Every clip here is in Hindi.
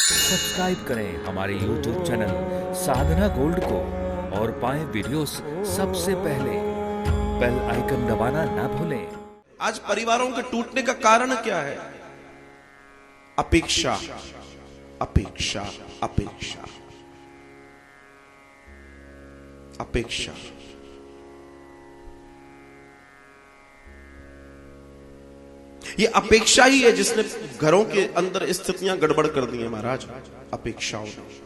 सब्सक्राइब करें हमारे YouTube चैनल साधना गोल्ड को और पाएं वीडियोस सबसे पहले। बेल आइकन दबाना ना भूलें। आज परिवारों के टूटने का कारण क्या है? अपेक्षा, अपेक्षा, अपेक्षा, अपेक्षा। ये अपेक्षा ही है जिसने घरों के अंदर स्थितियां गड़बड़ कर दी है महाराज। अपेक्षाओं ने।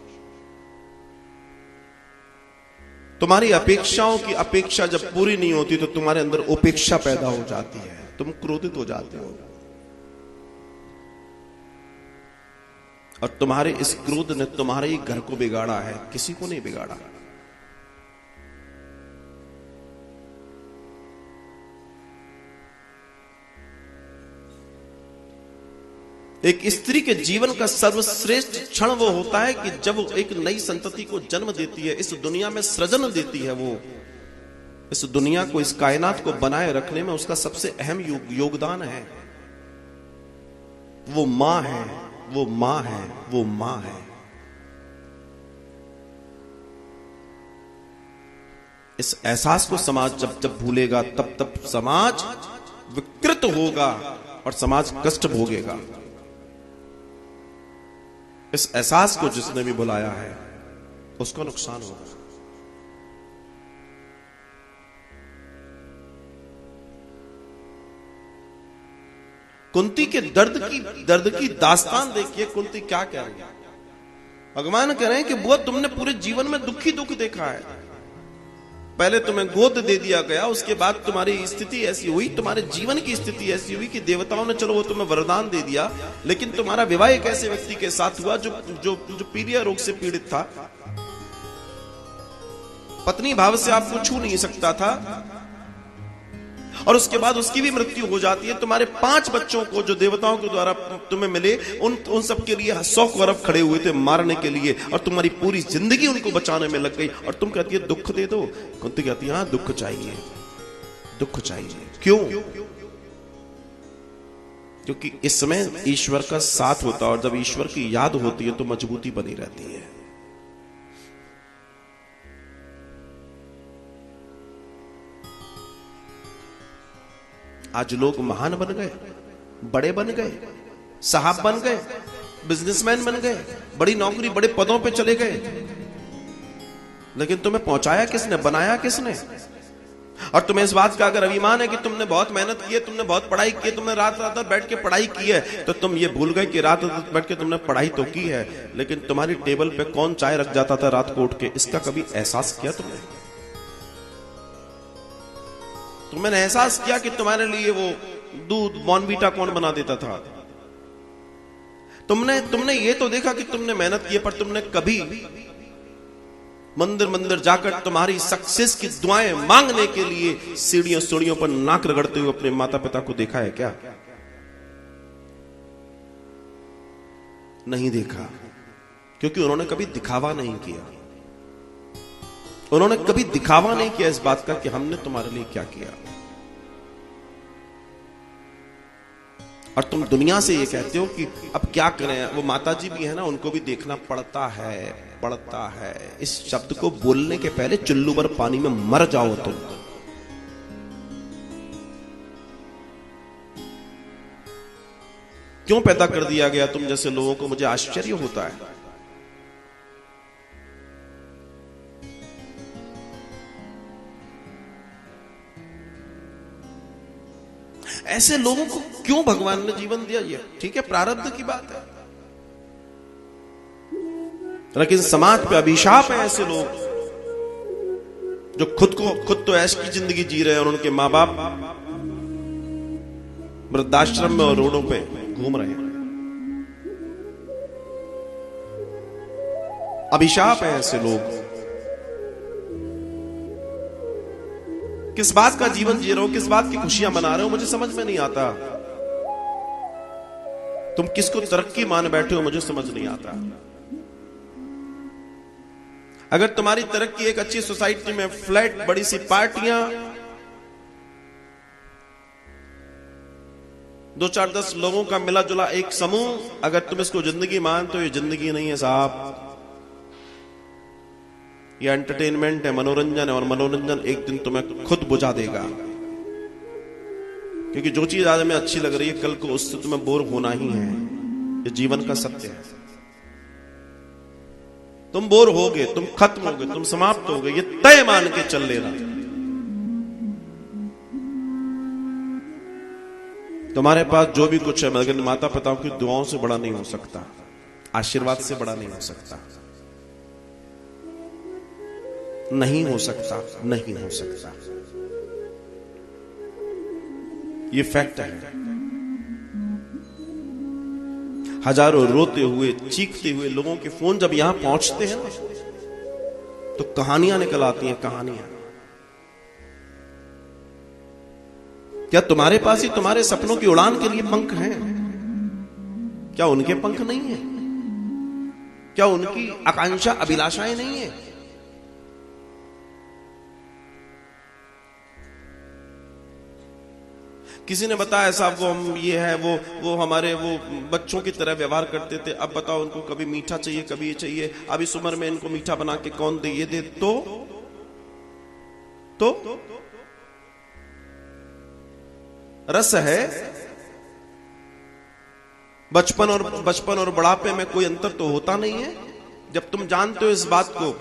तुम्हारी अपेक्षाओं की अपेक्षा जब पूरी नहीं होती तो तुम्हारे अंदर उपेक्षा पैदा हो जाती है, तुम क्रोधित हो जाते हो। और तुम्हारे इस क्रोध ने तुम्हारे ही घर को बिगाड़ा है, किसी को नहीं बिगाड़ा। एक स्त्री के जीवन का सर्वश्रेष्ठ क्षण वो होता है कि जब वो एक नई संतति को जन्म देती है, इस दुनिया में सृजन देती है। वो इस दुनिया को, इस कायनात को बनाए रखने में उसका सबसे अहम योगदान है। वो मां है, वो मां है, वो मां है। इस एहसास को समाज जब जब भूलेगा तब तब समाज विकृत होगा और समाज कष्ट भोगेगा। इस एहसास को जिसने भी बुलाया है उसको नुकसान होगा। कुंती के दर्द की दास्तान देखिए। कुंती क्या कह रही है? भगवान कह रहे हैं कि बुआ, तुमने पूरे जीवन में दुख ही दुख देखा है। पहले तुम्हें गोद दे दिया गया, उसके बाद तुम्हारी स्थिति ऐसी हुई, तुम्हारे जीवन की स्थिति ऐसी हुई कि देवताओं ने चलो वो तुम्हें वरदान दे दिया, लेकिन तुम्हारा विवाह एक ऐसे व्यक्ति के साथ हुआ जो जो जो पीलिया रोग से पीड़ित था। पत्नी भाव से आपको छू नहीं सकता था और उसके बाद उसकी भी मृत्यु हो जाती है। तुम्हारे 5 बच्चों को जो देवताओं के द्वारा तुम्हें मिले, उन सब के लिए 100 कौरव खड़े हुए थे मारने के लिए, और तुम्हारी पूरी जिंदगी उनको बचाने में लग गई। और तुम कहती है दुख दे दो। कुंती कहती है हाँ दुख चाहिए, दुख चाहिए। क्यों? क्योंकि इस समय ईश्वर का साथ होता है और जब ईश्वर की याद होती है तो मजबूती बनी रहती है। आज लोग महान बन गए, बड़े बन गए, साहब बन गए, बिजनेसमैन बन गए, बड़ी नौकरी, बड़े पदों पे चले गए, लेकिन तुम्हें पहुंचाया किसने, बनाया किसने? और तुम्हें इस बात का अगर अभिमान है कि तुमने बहुत मेहनत की है, तुमने बहुत पढ़ाई की है, तुमने रात रात बैठ के पढ़ाई की है, तो तुम ये भूल गए कि रात रात बैठ के तुमने पढ़ाई तो की है, लेकिन तुम्हारी टेबल पे कौन चाय रख जाता था रात को उठ के, इसका कभी एहसास किया तुमने? तुमने एहसास किया कि तुम्हारे लिए वो दूध बॉर्नवीटा कौन बना देता था? तुमने ये तो देखा कि तुमने मेहनत की है, पर तुमने कभी मंदिर मंदिर जाकर तुम्हारी सक्सेस की दुआएं मांगने के लिए सीढ़ियों पर नाक रगड़ते हुए अपने माता पिता को देखा है क्या? नहीं देखा, क्योंकि उन्होंने कभी दिखावा नहीं किया। उन्होंने कभी दिखावा नहीं किया इस बात का कि हमने तुम्हारे लिए क्या किया। और तुम दुनिया से ये कहते हो कि अब क्या करें, वो माताजी भी है ना, उनको भी देखना पड़ता है। इस शब्द को बोलने के पहले चुल्लू भर पानी में मर जाओ तुम। क्यों पैदा कर दिया गया तुम जैसे लोगों को? मुझे आश्चर्य होता है। ऐसे लोगों को क्यों भगवान ने जीवन दिया? ये ठीक है, प्रारब्ध की बात है, लेकिन समाज पे अभिशाप है ऐसे लोग जो खुद तो ऐश की जिंदगी जी रहे हैं और उनके मां बाप वृद्धाश्रम में और रोडों पे घूम रहे हैं। अभिशाप है ऐसे लोग। किस बात का जीवन जी रहे हो, किस बात की खुशियां मना रहे हो, मुझे समझ में नहीं आता। तुम किसको तरक्की मान बैठे हो, मुझे समझ नहीं आता। अगर तुम्हारी तरक्की एक अच्छी सोसाइटी में फ्लैट, बड़ी सी पार्टियां, 2-4-10 लोगों का मिला जुला एक समूह, अगर तुम इसको जिंदगी मानते हो, ये जिंदगी नहीं है साहब, ये एंटरटेनमेंट है, मनोरंजन है, और मनोरंजन एक दिन तुम्हें खुद बुझा देगा। क्योंकि जो चीज आज हमें अच्छी लग रही है, कल को उससे तुम्हें बोर होना ही है। ये जीवन का सत्य है। तुम बोर होगे, तुम खत्म होगे, तुम समाप्त होगे, ये तय मान के चल लेना। तुम्हारे पास जो भी कुछ है, मगर माता पिताओं की दुआओं से बड़ा नहीं हो सकता, आशीर्वाद से बड़ा नहीं हो सकता, नहीं हो सकता, नहीं हो सकता। ये फैक्ट है। हजारों रोते हुए, चीखते हुए लोगों के फोन जब यहां पहुंचते हैं ना, तो कहानियां निकल आती हैं, कहानियां। क्या तुम्हारे पास ही तुम्हारे सपनों की उड़ान के लिए पंख हैं? क्या उनके पंख नहीं है? क्या उनकी आकांक्षा, अभिलाषाएं नहीं है? किसी ने बताया साहब वो हम ये है, वो हमारे वो बच्चों की तरह व्यवहार करते थे, अब बताओ उनको कभी मीठा चाहिए, कभी ये चाहिए, अब इस उम्र में इनको मीठा बना के कौन दे, ये दे। तो रस है। बचपन और बुढ़ापे में कोई अंतर तो होता नहीं है। जब तुम जानते हो इस बात को,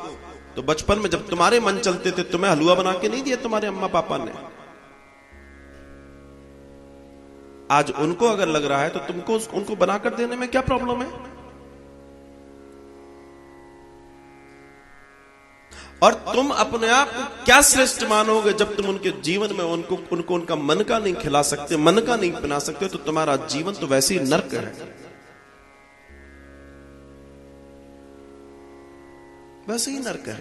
तो बचपन में जब तुम्हारे मन चलते थे, तुम्हें हलवा बना के नहीं दिया तुम्हारे अम्मा पापा ने। आज उनको अगर लग रहा है तो तुमको उनको बनाकर देने में क्या प्रॉब्लम है? और तुम अपने आप को क्या श्रेष्ठ मानोगे जब तुम उनके जीवन में उनको उनका मन का नहीं खिला सकते, मन का नहीं पिला सकते, तो तुम्हारा जीवन तो वैसे ही नर्क है, वैसे ही नर्क है।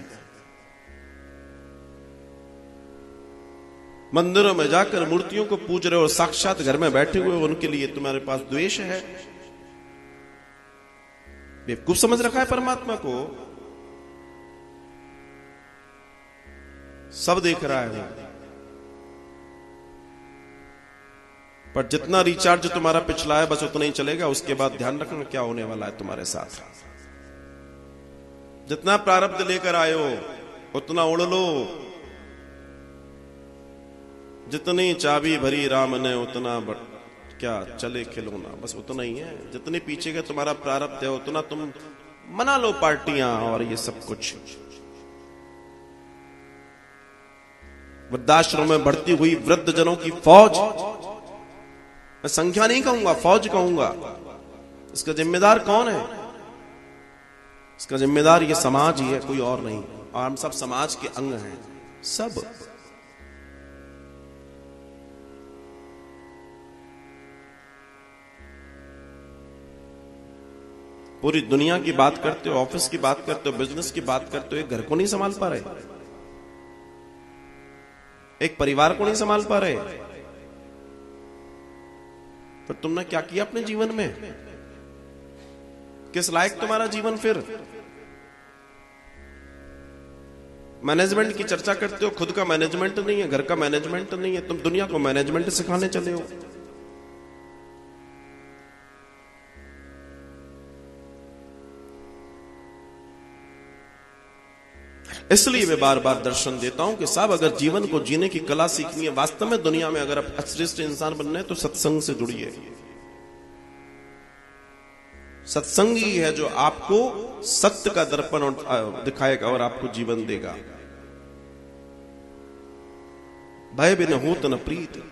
मंदिरों में जाकर मूर्तियों को पूज रहे हो और साक्षात घर में बैठे हुए उनके लिए तुम्हारे पास द्वेष है। बेवकूफ समझ रखा है परमात्मा को। सब देख रहा है, पर जितना रिचार्ज तुम्हारा पिछला है बस उतना ही चलेगा। उसके बाद ध्यान रखना क्या होने वाला है तुम्हारे साथ। जितना प्रारब्ध लेकर आए हो उतना उड़ लो, जितनी चाबी भरी राम ने उतना क्या चले खिलौना, बस उतना ही है। जितने पीछे का तुम्हारा प्रारब्ध है उतना तुम मना लो पार्टियां और ये सब कुछ। वृद्धाश्रम में बढ़ती हुई वृद्ध जनों की फौज, मैं संख्या नहीं कहूंगा, फौज कहूंगा। इसका जिम्मेदार कौन है? इसका जिम्मेदार ये समाज ही है, कोई और नहीं। और हम सब समाज के अंग हैं, सब। पूरी दुनिया की बात करते हो, ऑफिस की बात करते हो, बिजनेस की बात करते हो, एक घर को नहीं संभाल पा रहे, एक परिवार को नहीं संभाल पा रहे। तो तुमने क्या किया अपने जीवन में? किस लायक तुम्हारा जीवन? फिर मैनेजमेंट की चर्चा करते हो, खुद का मैनेजमेंट नहीं है, घर का मैनेजमेंट नहीं है, तुम दुनिया को मैनेजमेंट सिखाने चले हो। इसलिए मैं बार बार दर्शन देता हूं कि साहब अगर जीवन को जीने की कला सीखनी है, वास्तव में दुनिया में अगर आप श्रेष्ठ इंसान बनना है, तो सत्संग से जुड़िए। सत्संग ही है जो आपको सत्य का दर्पण दिखाएगा और आपको जीवन देगा। भय बिन होत न प्रीत।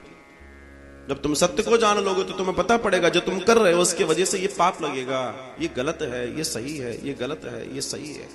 जब तुम सत्य को जान लोगे तो तुम्हें पता पड़ेगा जो तुम कर रहे हो उसकी वजह से ये पाप लगेगा, ये गलत है, ये सही है, ये गलत है, ये सही है।